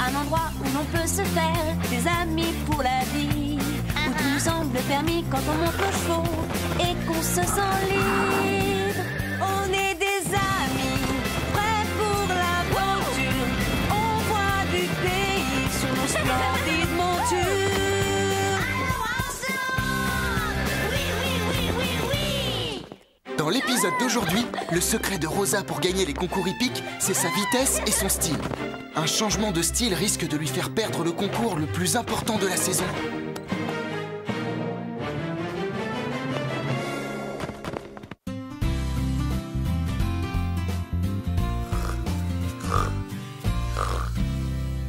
un endroit où l'on peut se faire des amis pour la vie, où tout nous semble permis quand on monte nos chevaux et qu'on se sent libre. On est des amis, prêts pour l'aventure. On voit du pays sur nos splendides montures. Oui, oui, oui, oui, oui. Dans l'épisode d'aujourd'hui, le secret de Rosa pour gagner les concours hippiques, c'est sa vitesse et son style. Un changement de style risque de lui faire perdre le concours le plus important de la saison.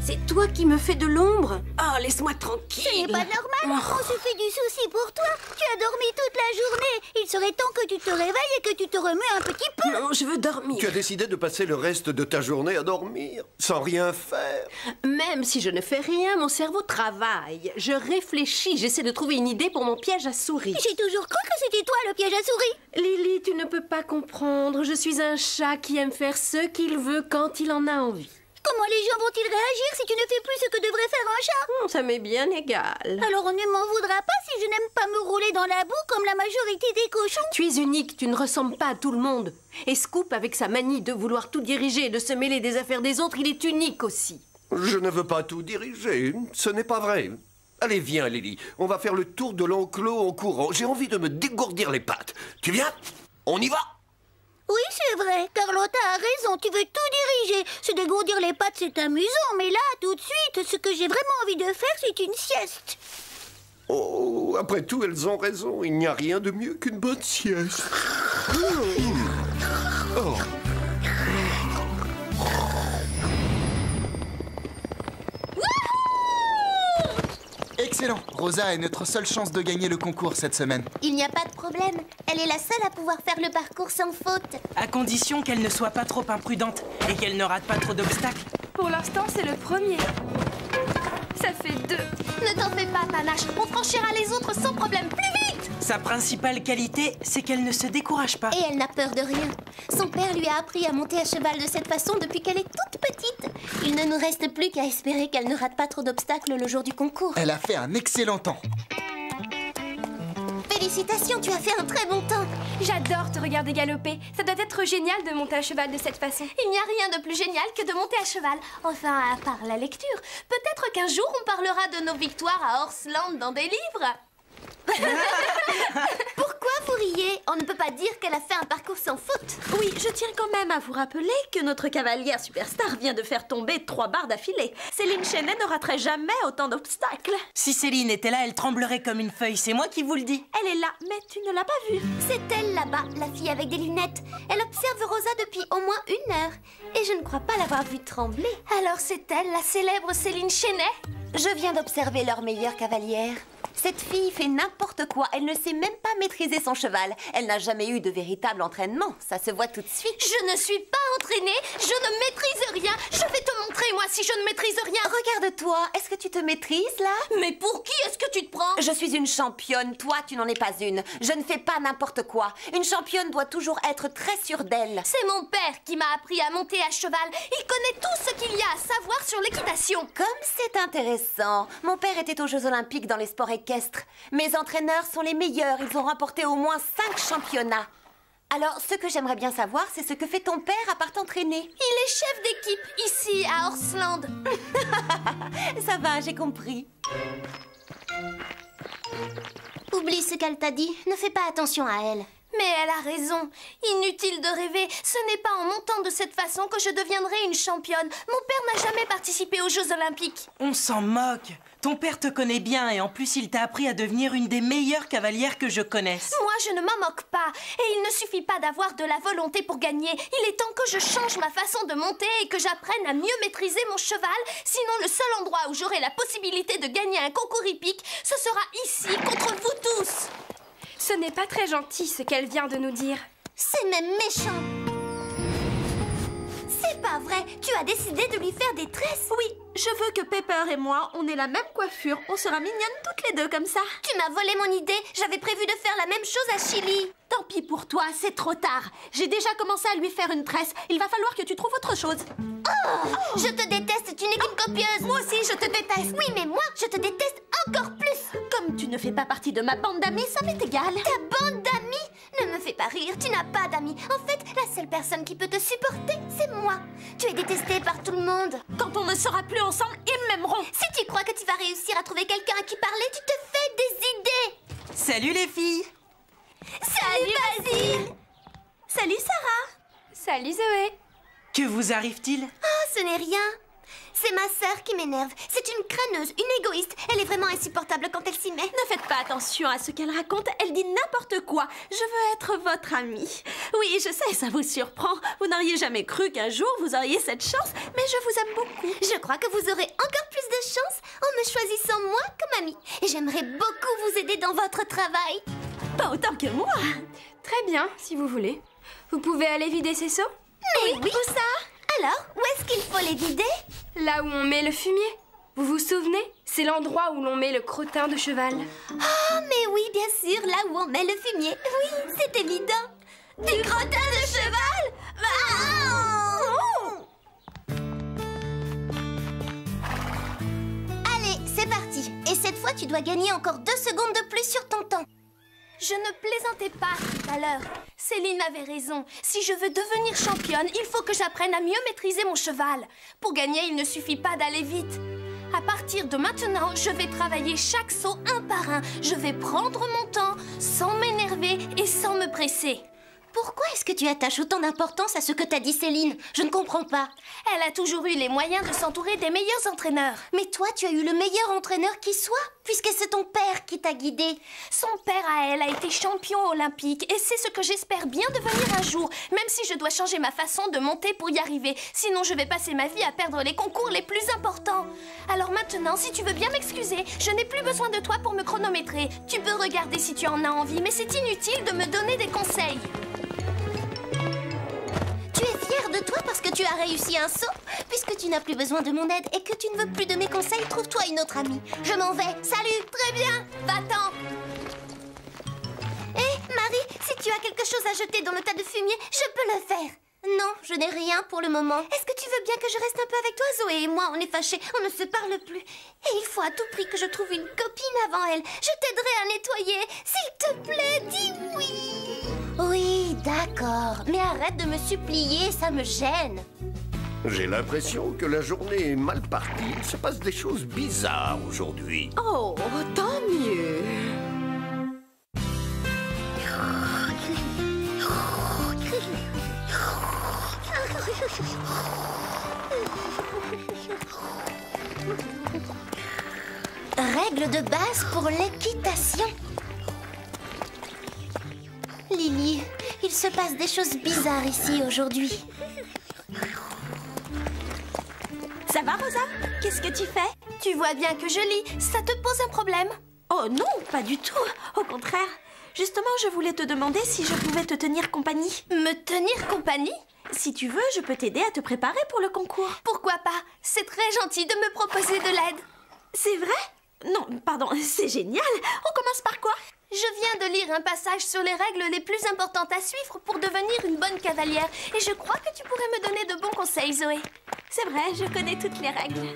C'est toi qui me fais de l'ombre? Oh, laisse-moi tranquille. Ce n'est pas normal. On se fait du souci pour toi. Tu as dormi toute la journée. Il serait temps que tu te réveilles et que tu te remues un petit peu. Non, je veux dormir. Tu as décidé de passer le reste de ta journée à dormir, sans rien faire. Même si je ne fais rien, mon cerveau travaille. Je réfléchis, j'essaie de trouver une idée pour mon piège à souris. J'ai toujours cru que c'était toi le piège à souris. Lily, tu ne peux pas comprendre. Je suis un chat qui aime faire ce qu'il veut quand il en a envie. Comment les gens vont-ils réagir si tu ne fais plus ce que devrait faire un chat? Ça m'est bien égal. Alors on ne m'en voudra pas si je n'aime pas me rouler dans la boue comme la majorité des cochons. Tu es unique, tu ne ressembles pas à tout le monde. Et Scoop, avec sa manie de vouloir tout diriger et de se mêler des affaires des autres, il est unique aussi. Je ne veux pas tout diriger, ce n'est pas vrai. Allez, viens, Lily, on va faire le tour de l'enclos en courant. J'ai envie de me dégourdir les pattes. Tu viens? On y va? Oui, c'est vrai. Carlotta a raison. Tu veux tout diriger. Se dégourdir les pattes, c'est amusant. Mais là, tout de suite, ce que j'ai vraiment envie de faire, c'est une sieste. Oh, après tout, elles ont raison. Il n'y a rien de mieux qu'une bonne sieste. Oh. Excellent! Rosa est notre seule chance de gagner le concours cette semaine. Il n'y a pas de problème. Elle est la seule à pouvoir faire le parcours sans faute. À condition qu'elle ne soit pas trop imprudente et qu'elle ne rate pas trop d'obstacles. Pour l'instant, c'est le premier. Ça fait 2. Ne t'en fais pas, Panache. On franchira les autres sans problème. Plus vite! Sa principale qualité, c'est qu'elle ne se décourage pas. Et elle n'a peur de rien. Son père lui a appris à monter à cheval de cette façon depuis qu'elle est toute petite. Il ne nous reste plus qu'à espérer qu'elle ne rate pas trop d'obstacles le jour du concours. Elle a fait un excellent temps. Félicitations, tu as fait un très bon temps. J'adore te regarder galoper. Ça doit être génial de monter à cheval de cette façon. Il n'y a rien de plus génial que de monter à cheval. Enfin, à part la lecture. Peut-être qu'un jour, on parlera de nos victoires à Horseland dans des livres. Pourquoi vous riez? On ne peut pas dire qu'elle a fait un parcours sans faute. Oui, je tiens quand même à vous rappeler que notre cavalière superstar vient de faire tomber 3 barres d'affilée. Céline Chenet ne raterait jamais autant d'obstacles. Si Céline était là, elle tremblerait comme une feuille, c'est moi qui vous le dis. Elle est là, mais tu ne l'as pas vue. C'est elle là-bas, la fille avec des lunettes. Elle observe Rosa depuis au moins 1 heure. Et je ne crois pas l'avoir vue trembler. Alors c'est elle, la célèbre Céline Chenet? Je viens d'observer leur meilleure cavalière. Cette fille fait n'importe quoi. Elle ne sait même pas maîtriser son cheval. Elle n'a jamais eu de véritable entraînement. Ça se voit tout de suite. Je ne suis pas entraînée. Je ne maîtrise rien. Je vais te montrer, moi, si je ne maîtrise rien. Regarde-toi. Est-ce que tu te maîtrises, là? Mais pour qui est-ce que tu te prends? Je suis une championne. Toi, tu n'en es pas une. Je ne fais pas n'importe quoi. Une championne doit toujours être très sûre d'elle. C'est mon père qui m'a appris à monter à cheval. Il connaît tout ce qu'il y a à savoir sur l'équitation. Comme c'est intéressant. Mon père était aux Jeux Olympiques dans les sports équestres. Mes entraîneurs sont les meilleurs. Ils ont remporté au moins 5 championnats. Alors, ce que j'aimerais bien savoir, c'est ce que fait ton père à part t'entraîner. Il est chef d'équipe ici, à Horseland. Ça va, j'ai compris. Oublie ce qu'elle t'a dit. Ne fais pas attention à elle. Mais elle a raison. Inutile de rêver. Ce n'est pas en montant de cette façon que je deviendrai une championne. Mon père n'a jamais participé aux Jeux Olympiques. On s'en moque. Ton père te connaît bien et en plus il t'a appris à devenir une des meilleures cavalières que je connaisse. Moi, je ne m'en moque pas. Et il ne suffit pas d'avoir de la volonté pour gagner. Il est temps que je change ma façon de monter et que j'apprenne à mieux maîtriser mon cheval. Sinon, le seul endroit où j'aurai la possibilité de gagner un concours hippique, ce sera ici, contre vous tous. Ce n'est pas très gentil ce qu'elle vient de nous dire. C'est même méchant. C'est pas vrai. Tu as décidé de lui faire des tresses. Oui, je veux que Pepper et moi, on ait la même coiffure. On sera mignonnes toutes les deux comme ça. Tu m'as volé mon idée. J'avais prévu de faire la même chose à Chili. Tant pis pour toi, c'est trop tard. J'ai déjà commencé à lui faire une tresse. Il va falloir que tu trouves autre chose. Je te déteste, tu n'es qu'une copieuse. Moi aussi, je te déteste. Oui, mais moi, je te déteste encore plus. Comme tu ne fais pas partie de ma bande d'amis, ça m'est égal. Ta bande d'amis? Ne me fais pas rire, tu n'as pas d'amis. En fait, la seule personne qui peut te supporter, c'est moi. Tu es détesté par tout le monde. Quand on ne sera plus ensemble, ils m'aimeront. Si tu crois que tu vas réussir à trouver quelqu'un à qui parler, tu te fais des idées. Salut les filles! Salut Basile. Salut Sarah. Salut Zoé. Que vous arrive-t-il? Oh, ce n'est rien. C'est ma sœur qui m'énerve. C'est une crâneuse, une égoïste. Elle est vraiment insupportable quand elle s'y met. Ne faites pas attention à ce qu'elle raconte. Elle dit n'importe quoi. Je veux être votre amie. Oui, je sais, ça vous surprend. Vous n'auriez jamais cru qu'un jour vous auriez cette chance, mais je vous aime beaucoup. Je crois que vous aurez encore plus de chance en me choisissant moi comme amie. Et j'aimerais beaucoup vous aider dans votre travail. Pas autant que moi. Très bien, si vous voulez. Vous pouvez aller vider ces seaux? Mais oui. Où ça? Alors, où est-ce qu'il faut les vider? Là où on met le fumier. Vous vous souvenez? C'est l'endroit où l'on met le crottin de cheval. Oh, mais oui, bien sûr, là où on met le fumier. Oui, c'est évident. Du crottin de cheval? Allez, c'est parti. Et cette fois, tu dois gagner encore 2 secondes de plus sur ton temps. Je ne plaisantais pas tout à l'heure. Céline avait raison. Si je veux devenir championne, il faut que j'apprenne à mieux maîtriser mon cheval. Pour gagner, il ne suffit pas d'aller vite. À partir de maintenant, je vais travailler chaque saut un par un. Je vais prendre mon temps, sans m'énerver et sans me presser. Pourquoi est-ce que tu attaches autant d'importance à ce que t'a dit Céline? Je ne comprends pas. Elle a toujours eu les moyens de s'entourer des meilleurs entraîneurs. Mais toi, tu as eu le meilleur entraîneur qui soit, puisque c'est ton père qui t'a guidé. Son père à elle a été champion olympique et c'est ce que j'espère bien devenir un jour, même si je dois changer ma façon de monter pour y arriver. Sinon, je vais passer ma vie à perdre les concours les plus importants. Alors maintenant, si tu veux bien m'excuser, je n'ai plus besoin de toi pour me chronométrer. Tu peux regarder si tu en as envie, mais c'est inutile de me donner des conseils. Tu es fière de toi parce que tu as réussi un saut? Puisque tu n'as plus besoin de mon aide et que tu ne veux plus de mes conseils, trouve-toi une autre amie. Je m'en vais. Salut. Très bien, va-t'en. Hé, Marie, si tu as quelque chose à jeter dans le tas de fumier, je peux le faire. Non, je n'ai rien pour le moment. Est-ce que tu veux bien que je reste un peu avec toi? Zoé et moi, on est fâchés, on ne se parle plus. Et il faut à tout prix que je trouve une copine avant elle. Je t'aiderai à nettoyer. S'il te plaît, dis oui. Oui, d'accord. Mais arrête de me supplier, ça me gêne. J'ai l'impression que la journée est mal partie. Il se passe des choses bizarres aujourd'hui. Oh, tant mieux. Règle de base pour l'équitation. Lily, il se passe des choses bizarres ici aujourd'hui. Ça va, Rosa? Qu'est-ce que tu fais? Tu vois bien que je lis. Ça te pose un problème? Oh non, pas du tout. Au contraire. Justement, je voulais te demander si je pouvais te tenir compagnie. Me tenir compagnie? Si tu veux, je peux t'aider à te préparer pour le concours. Pourquoi pas? C'est très gentil de me proposer de l'aide. C'est vrai? Non, pardon, c'est génial. On commence par quoi? Je viens de lire un passage sur les règles les plus importantes à suivre pour devenir une bonne cavalière. Et je crois que tu pourrais me donner de bons conseils, Zoé. C'est vrai, je connais toutes les règles.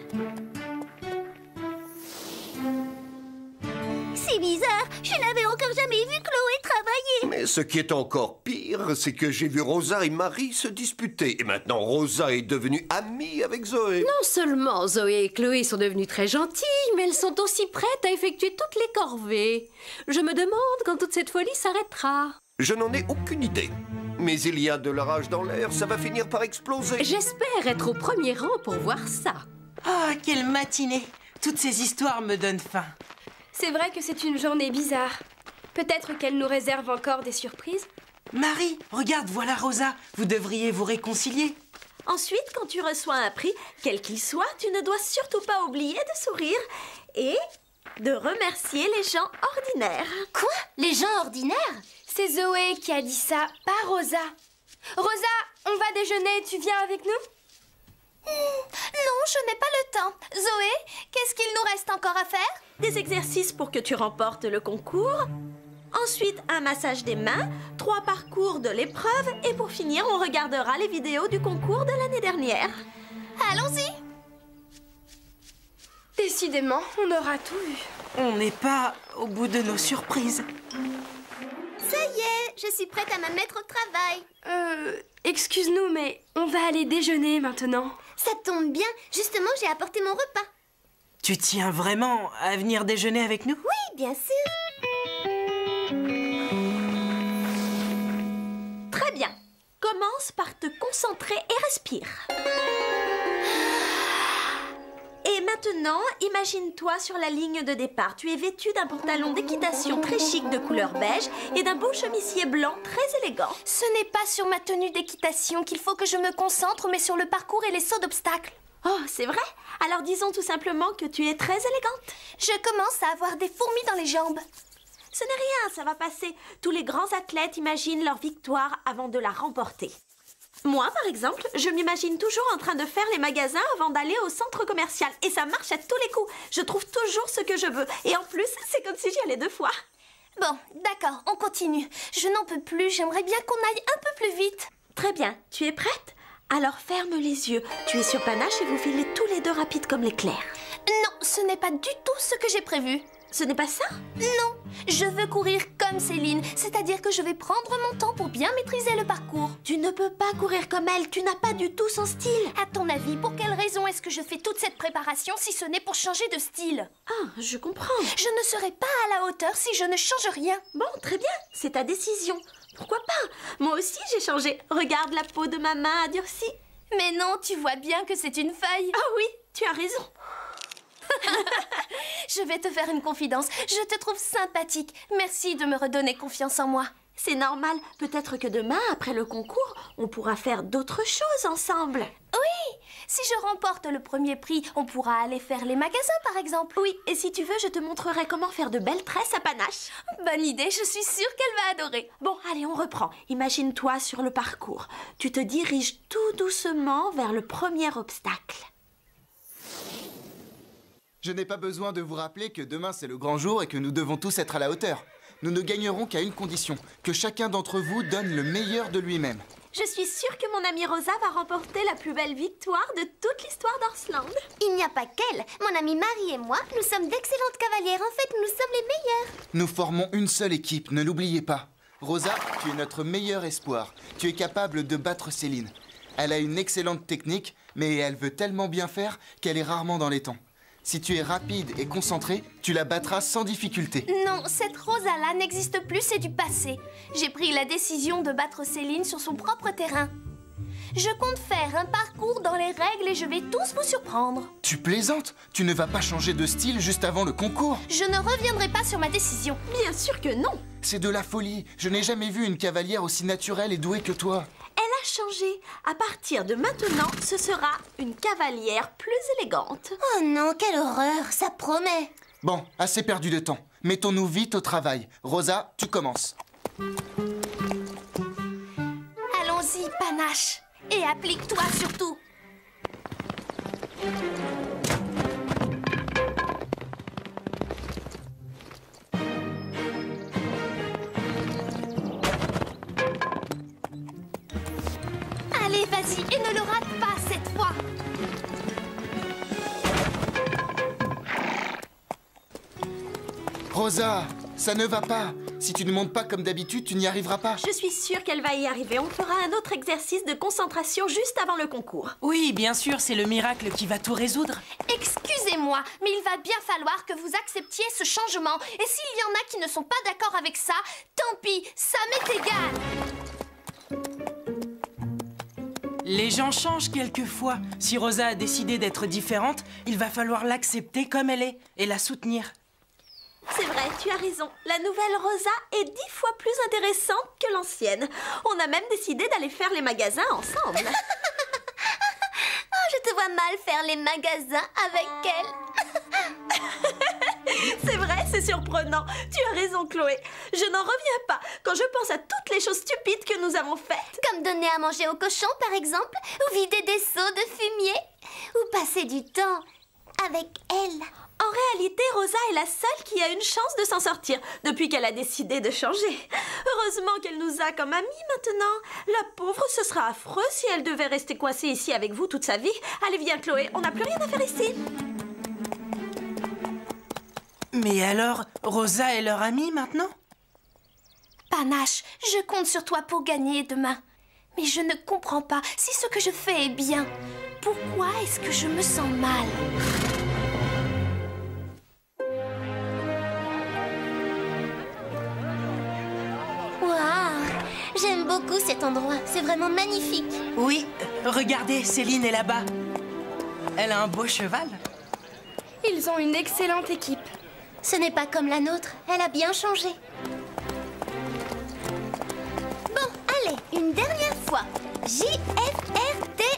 C'est bizarre, je n'avais encore jamais vu Chloé travailler. Mais ce qui est encore pire, c'est que j'ai vu Rosa et Marie se disputer. Et maintenant, Rosa est devenue amie avec Zoé. Non seulement Zoé et Chloé sont devenues très gentilles, mais elles sont aussi prêtes à effectuer toutes les corvées. Je me demande quand toute cette folie s'arrêtera. Je n'en ai aucune idée. Mais il y a de l'orage dans l'air, ça va finir par exploser. J'espère être au premier rang pour voir ça. Ah, quelle matinée! Toutes ces histoires me donnent faim. C'est vrai que c'est une journée bizarre. Peut-être qu'elle nous réserve encore des surprises. Marie, regarde, voilà Rosa. Vous devriez vous réconcilier. Ensuite, quand tu reçois un prix, quel qu'il soit, tu ne dois surtout pas oublier de sourire et de remercier les gens ordinaires. Quoi? Les gens ordinaires? C'est Zoé qui a dit ça, pas Rosa. Rosa, on va déjeuner, tu viens avec nous? Non, je n'ai pas le temps. Zoé, qu'est-ce qu'il nous reste encore à faire? Des exercices pour que tu remportes le concours. Ensuite, un massage des mains, 3 parcours de l'épreuve et pour finir, on regardera les vidéos du concours de l'année dernière. Allons-y. Décidément, on aura tout vu. On n'est pas au bout de nos surprises. Ça y est, je suis prête à me mettre au travail. Excuse-nous, mais on va aller déjeuner maintenant. Ça tombe bien, justement j'ai apporté mon repas. Tu tiens vraiment à venir déjeuner avec nous? Oui, bien sûr. Très bien. Commence par te concentrer et respire. Et maintenant, imagine-toi sur la ligne de départ. Tu es vêtu d'un pantalon d'équitation très chic de couleur beige et d'un beau chemisier blanc très élégant. Ce n'est pas sur ma tenue d'équitation qu'il faut que je me concentre, mais sur le parcours et les sauts d'obstacles. Oh, c'est vrai? Alors disons tout simplement que tu es très élégante. Je commence à avoir des fourmis dans les jambes. Ce n'est rien, ça va passer. Tous les grands athlètes imaginent leur victoire avant de la remporter. Moi, par exemple, je m'imagine toujours en train de faire les magasins avant d'aller au centre commercial. Et ça marche à tous les coups. Je trouve toujours ce que je veux. Et en plus, c'est comme si j'y allais 2 fois. Bon, d'accord, on continue. Je n'en peux plus, j'aimerais bien qu'on aille un peu plus vite. Très bien, tu es prête? Alors ferme les yeux. Tu es sur panache et vous filez tous les 2 rapides comme l'éclair. Non, ce n'est pas du tout ce que j'ai prévu. Ce n'est pas ça? Non, je veux courir comme Céline, c'est-à-dire que je vais prendre mon temps pour bien maîtriser le parcours. Tu ne peux pas courir comme elle, tu n'as pas du tout son style. À ton avis, pour quelle raison est-ce que je fais toute cette préparation si ce n'est pour changer de style? Ah, je comprends. Je ne serai pas à la hauteur si je ne change rien. Bon, très bien, c'est ta décision. Pourquoi pas? Moi aussi j'ai changé. Regarde, la peau de ma main a durci. Mais non, tu vois bien que c'est une feuille. Ah oui, tu as raison. Je vais te faire une confidence. Je te trouve sympathique. Merci de me redonner confiance en moi. C'est normal. Peut-être que demain, après le concours, on pourra faire d'autres choses ensemble. Oui, si je remporte le premier prix, on pourra aller faire les magasins, par exemple. Oui, et si tu veux, je te montrerai comment faire de belles tresses à panache. Bonne idée, je suis sûre qu'elle va adorer. Bon, allez, on reprend. Imagine-toi sur le parcours. Tu te diriges tout doucement vers le premier obstacle. Je n'ai pas besoin de vous rappeler que demain c'est le grand jour et que nous devons tous être à la hauteur. Nous ne gagnerons qu'à une condition, que chacun d'entre vous donne le meilleur de lui-même. Je suis sûre que mon amie Rosa va remporter la plus belle victoire de toute l'histoire d'Arsland. Il n'y a pas qu'elle. Mon amie Marie et moi, nous sommes d'excellentes cavalières. En fait, nous sommes les meilleures. Nous formons une seule équipe, ne l'oubliez pas. Rosa, tu es notre meilleur espoir. Tu es capable de battre Céline. Elle a une excellente technique, mais elle veut tellement bien faire qu'elle est rarement dans les temps. Si tu es rapide et concentré, tu la battras sans difficulté. Non, cette Rosa-là n'existe plus, c'est du passé. J'ai pris la décision de battre Céline sur son propre terrain. Je compte faire un parcours dans les règles et je vais tous vous surprendre. Tu plaisantes? Tu ne vas pas changer de style juste avant le concours? Je ne reviendrai pas sur ma décision. Bien sûr que non. C'est de la folie. Je n'ai jamais vu une cavalière aussi naturelle et douée que toi. Elle a changé. À partir de maintenant, ce sera une cavalière plus élégante. Oh non, quelle horreur, ça promet. Bon, assez perdu de temps. Mettons-nous vite au travail. Rosa, tu commences. Allons-y, panache. Et applique-toi surtout. Allez, vas-y, et ne le rate pas cette fois. Rosa, ça ne va pas. Si tu ne montes pas comme d'habitude, tu n'y arriveras pas. Je suis sûre qu'elle va y arriver. On fera un autre exercice de concentration juste avant le concours. Oui, bien sûr, c'est le miracle qui va tout résoudre. Excusez-moi, mais il va bien falloir que vous acceptiez ce changement. Et s'il y en a qui ne sont pas d'accord avec ça, tant pis, ça m'est égal. Les gens changent quelquefois. Si Rosa a décidé d'être différente, il va falloir l'accepter comme elle est et la soutenir. C'est vrai, tu as raison. La nouvelle Rosa est 10 fois plus intéressante que l'ancienne. On a même décidé d'aller faire les magasins ensemble. Oh, je te vois mal faire les magasins avec elle. C'est vrai, c'est surprenant. Tu as raison, Chloé. Je n'en reviens pas quand je pense à toutes les choses stupides que nous avons faites. Comme donner à manger aux cochons, par exemple, ou vider des seaux de fumier, ou passer du temps avec elle. En réalité, Rosa est la seule qui a une chance de s'en sortir depuis qu'elle a décidé de changer. Heureusement qu'elle nous a comme amis maintenant. La pauvre, ce sera affreux si elle devait rester coincée ici avec vous toute sa vie. Allez, viens Chloé, on n'a plus rien à faire ici. Mais alors, Rosa est leur amie maintenant? Panache, je compte sur toi pour gagner demain. Mais je ne comprends pas si ce que je fais est bien. Pourquoi est-ce que je me sens mal? Waouh! J'aime beaucoup cet endroit. C'est vraiment magnifique. Oui, regardez, Céline est là-bas. Elle a un beau cheval. Ils ont une excellente équipe. Ce n'est pas comme la nôtre. Elle a bien changé. Bon, allez, une dernière fois. J-F-R-T-E.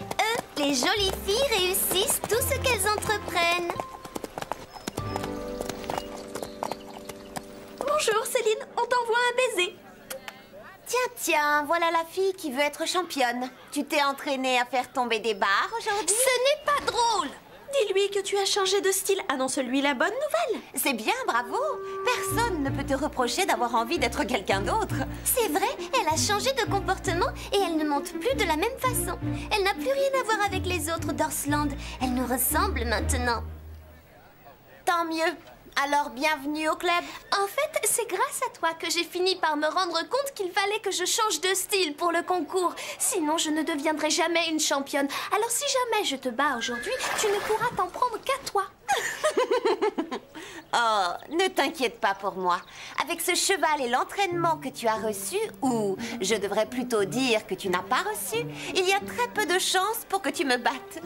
Les jolies filles réussissent tout ce qu'elles entreprennent. Bonjour Céline, on t'envoie un baiser. Tiens, voilà la fille qui veut être championne. Tu t'es entraînée à faire tomber des barres aujourd'hui? Ce n'est pas drôle! Dis-lui que tu as changé de style. Annonce-lui la bonne nouvelle. C'est bien, bravo. Personne ne peut te reprocher d'avoir envie d'être quelqu'un d'autre. C'est vrai, elle a changé de comportement et elle ne monte plus de la même façon. Elle n'a plus rien à voir avec les autres d'Orsland. Elle nous ressemble maintenant. Tant mieux. Alors, bienvenue au club. En fait, c'est grâce à toi que j'ai fini par me rendre compte qu'il fallait que je change de style pour le concours. Sinon, je ne deviendrai jamais une championne. Alors, si jamais je te bats aujourd'hui, tu ne pourras t'en prendre qu'à toi. Oh, ne t'inquiète pas pour moi. Avec ce cheval et l'entraînement que tu as reçu, ou je devrais plutôt dire que tu n'as pas reçu, il y a très peu de chances pour que tu me battes.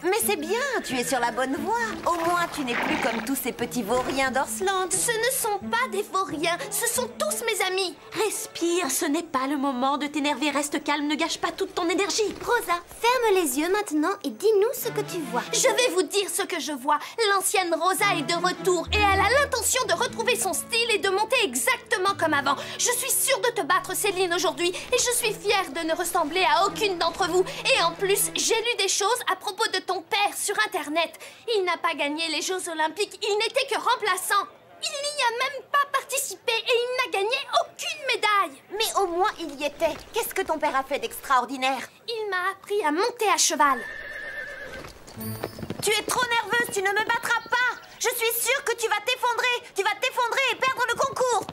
Mais c'est bien, tu es sur la bonne voie. Au moins, tu n'es plus comme tous ces petits vauriens d'Orsland. Ce ne sont pas des vauriens, ce sont tous mes amis. Respire, ce n'est pas le moment de t'énerver. Reste calme, ne gâche pas toute ton énergie. Rosa, ferme les yeux maintenant et dis-nous ce que tu vois. Je vais vous dire ce que je vois. L'ancienne Rosa est de retour et elle a l'intention de retrouver son style et de monter exactement comme avant. Je suis sûre de te battre, Céline, aujourd'hui et je suis fière de ne ressembler à aucune d'entre vous. Et en plus, j'ai lu des choses à propos de ton père sur Internet. Il n'a pas gagné les Jeux Olympiques, il n'était que remplaçant. Il n'y a même pas participé et il n'a gagné aucune médaille. Mais au moins, il y était. Qu'est-ce que ton père a fait d'extraordinaire? Il m'a appris à monter à cheval. Tu es trop nerveuse, tu ne me battras pas. Je suis sûre que tu vas t'effondrer. Tu vas t'effondrer et perdre le concours.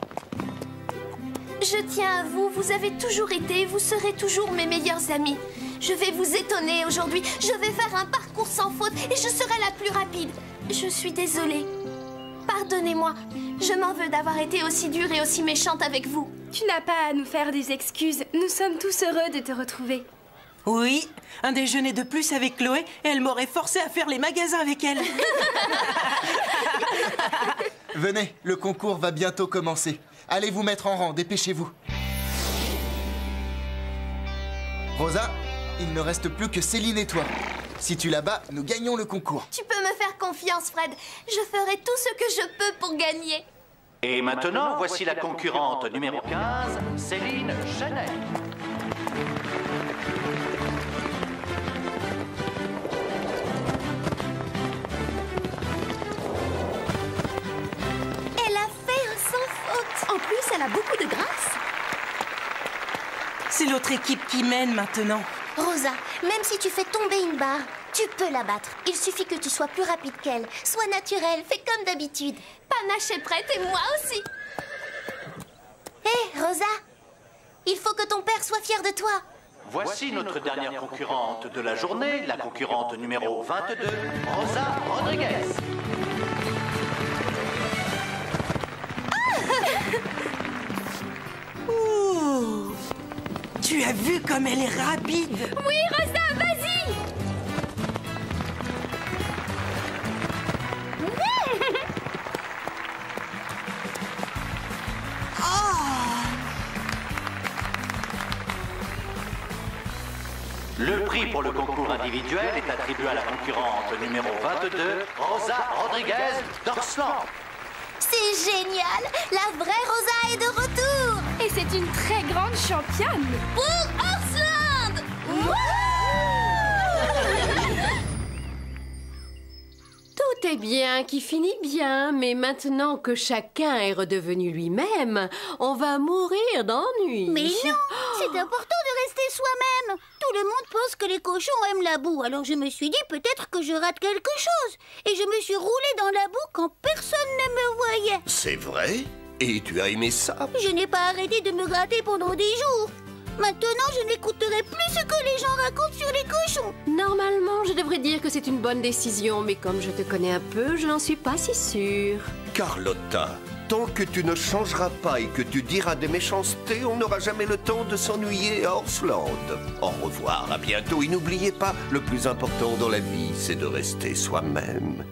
Je tiens à vous, vous avez toujours été, vous serez toujours mes meilleurs amis. Je vais vous étonner aujourd'hui, je vais faire un parcours sans faute et je serai la plus rapide. Je suis désolée. Pardonnez-moi, je m'en veux d'avoir été aussi dure et aussi méchante avec vous. Tu n'as pas à nous faire des excuses, nous sommes tous heureux de te retrouver. Oui, un déjeuner de plus avec Chloé et elle m'aurait forcé à faire les magasins avec elle. Venez, le concours va bientôt commencer. Allez vous mettre en rang, dépêchez-vous. Rosa, il ne reste plus que Céline et toi. Si tu la bats, nous gagnons le concours. Tu peux me faire confiance, Fred. Je ferai tout ce que je peux pour gagner. Et maintenant, voici la concurrente numéro 15, Céline Genet. Elle a fait un sans faute. En plus, elle a beaucoup de grâce. C'est l'autre équipe qui mène maintenant. Rosa, même si tu fais tomber une barre, tu peux la battre. Il suffit que tu sois plus rapide qu'elle. Sois naturelle, fais comme d'habitude. Panache est prête et moi aussi. Hé, Rosa, il faut que ton père soit fier de toi. Voici notre dernière concurrente de la journée, la concurrente numéro 22, Rosa Rodriguez. Ouh, tu as vu comme elle est rapide? Oui, Rosa, vas-y. Le prix pour le concours individuel est attribué à la concurrente numéro 22, Rosa Rodriguez d'Orsland. C'est génial. La vraie Rosa est de retour. Et c'est une très grande championne. Pour Orsland. Tout était bien, qui finit bien, mais maintenant que chacun est redevenu lui-même, on va mourir d'ennui. Mais non, c'est important de rester soi-même. Tout le monde pense que les cochons aiment la boue, alors je me suis dit peut-être que je rate quelque chose. Et je me suis roulée dans la boue quand personne ne me voyait. C'est vrai? Et tu as aimé ça? Je n'ai pas arrêté de me gratter pendant des jours. Maintenant, je n'écouterai plus ce que les gens racontent sur les cochons. Normalement, je devrais dire que c'est une bonne décision, mais comme je te connais un peu, je n'en suis pas si sûre. Carlotta, tant que tu ne changeras pas et que tu diras des méchancetés, on n'aura jamais le temps de s'ennuyer à Horseland. Au revoir, à bientôt. Et n'oubliez pas, le plus important dans la vie, c'est de rester soi-même.